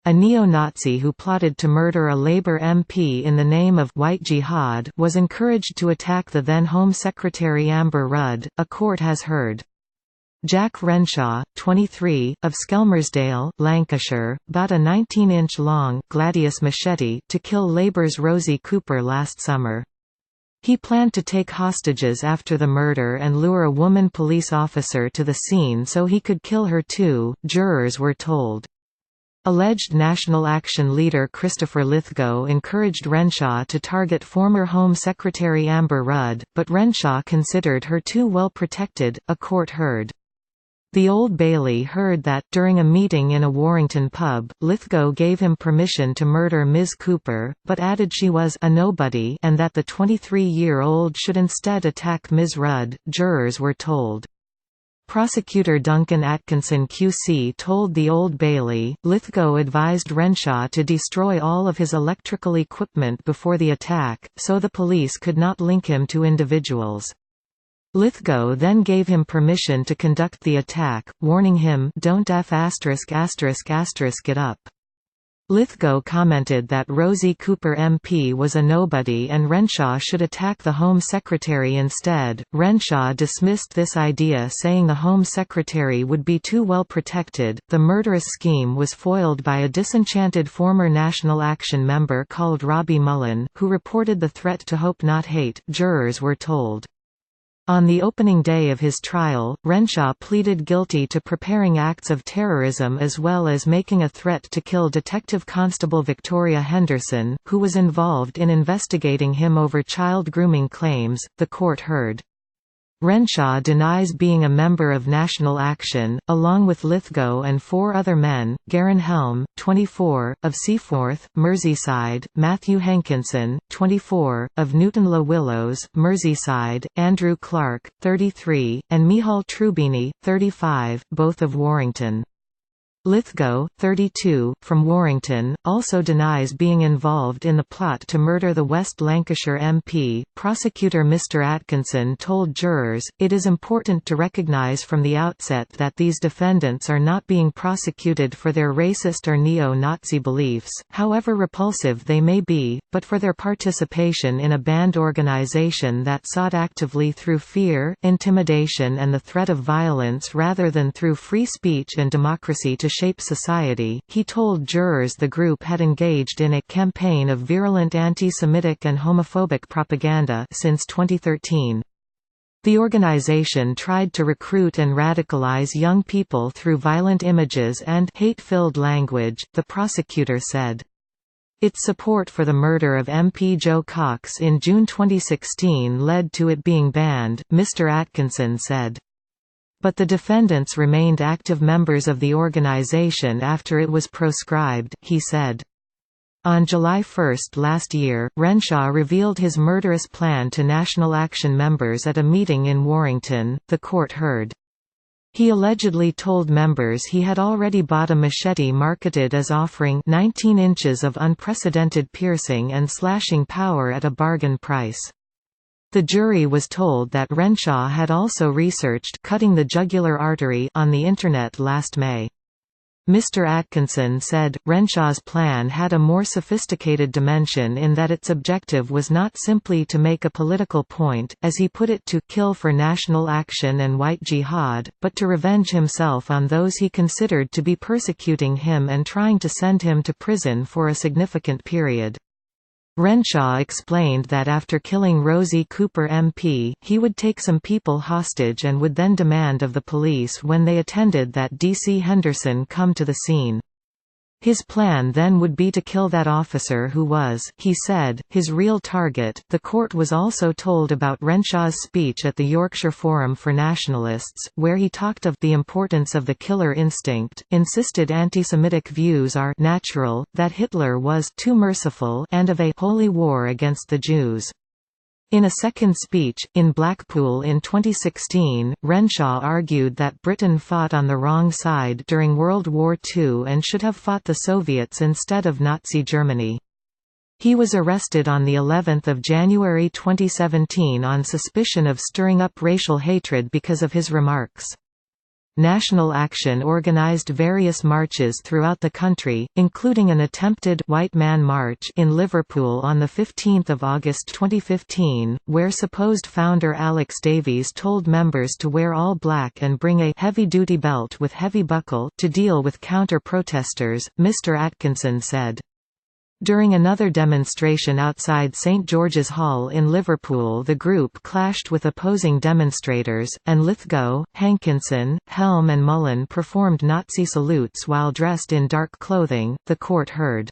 a neo-Nazi who plotted to murder a Labour MP in the name of «white jihad», was encouraged to attack the then Home Secretary Amber Rudd, a court has heard. Jack Renshaw, 23, of Skelmersdale, Lancashire, bought a 19-inch-long gladius machete to kill Labour's Rosie Cooper last summer. He planned to take hostages after the murder and lure a woman police officer to the scene so he could kill her too, jurors were told. Alleged National Action leader Christopher Lithgow encouraged Renshaw to target former Home Secretary Amber Rudd, but Renshaw considered her too well protected, a court heard. The Old Bailey heard that, during a meeting in a Warrington pub, Lithgow gave him permission to murder Ms. Cooper, but added she was a nobody and that the 23-year-old should instead attack Ms. Rudd, jurors were told. Prosecutor Duncan Atkinson QC told the Old Bailey, Lithgow advised Renshaw to destroy all of his electrical equipment before the attack, so the police could not link him to individuals. Lithgow then gave him permission to conduct the attack, warning him, "Don't f*** it up." Lithgow commented that Rosie Cooper MP was a nobody and Renshaw should attack the Home Secretary instead. Renshaw dismissed this idea, saying the Home Secretary would be too well protected. The murderous scheme was foiled by a disenchanted former National Action member called Robbie Mullen, who reported the threat to Hope Not Hate, jurors were told. On the opening day of his trial, Renshaw pleaded guilty to preparing acts of terrorism as well as making a threat to kill Detective Constable Victoria Henderson, who was involved in investigating him over child grooming claims, the court heard. Renshaw denies being a member of National Action, along with Lithgow and four other men: Garen Helm, 24, of Seaforth, Merseyside; Matthew Hankinson, 24, of Newton Le Willows, Merseyside; Andrew Clark, 33, and Mihal Trubini, 35, both of Warrington. Lithgow, 32, from Warrington, also denies being involved in the plot to murder the West Lancashire MP. Prosecutor Mr. Atkinson told jurors, "It is important to recognise from the outset that these defendants are not being prosecuted for their racist or neo-Nazi beliefs, however repulsive they may be, but for their participation in a banned organisation that sought actively through fear, intimidation and the threat of violence rather than through free speech and democracy to shape society." He told jurors the group had engaged in a campaign of virulent anti-Semitic and homophobic propaganda since 2013. The organization tried to recruit and radicalize young people through violent images and hate-filled language, the prosecutor said. Its support for the murder of MP Joe Cox in June 2016 led to it being banned, Mr. Atkinson said. But the defendants remained active members of the organization after it was proscribed, he said. On July 1 last year, Renshaw revealed his murderous plan to National Action members at a meeting in Warrington, the court heard. He allegedly told members he had already bought a machete marketed as offering 19 inches of unprecedented piercing and slashing power at a bargain price. The jury was told that Renshaw had also researched cutting the jugular artery on the Internet last May. Mr. Atkinson said, Renshaw's plan had a more sophisticated dimension in that its objective was not simply to make a political point, as he put it, to kill for National Action and White Jihad, but to revenge himself on those he considered to be persecuting him and trying to send him to prison for a significant period. Renshaw explained that after killing Rosie Cooper MP, he would take some people hostage and would then demand of the police when they attended that DC Henderson come to the scene. His plan then would be to kill that officer who was, he said, his real target. The court was also told about Renshaw's speech at the Yorkshire Forum for Nationalists, where he talked of the importance of the killer instinct, insisted anti-Semitic views are natural, that Hitler was too merciful, and of a holy war against the Jews. In a second speech, in Blackpool in 2016, Renshaw argued that Britain fought on the wrong side during World War II and should have fought the Soviets instead of Nazi Germany. He was arrested on the 11th of January 2017 on suspicion of stirring up racial hatred because of his remarks. National Action organised various marches throughout the country, including an attempted White Man March in Liverpool on 15 August 2015, where supposed founder Alex Davies told members to wear all black and bring a heavy-duty belt with heavy buckle to deal with counter-protesters, Mr. Atkinson said. During another demonstration outside St George's Hall in Liverpool, the group clashed with opposing demonstrators, and Lithgow, Hankinson, Helm and Mullen performed Nazi salutes while dressed in dark clothing, the court heard.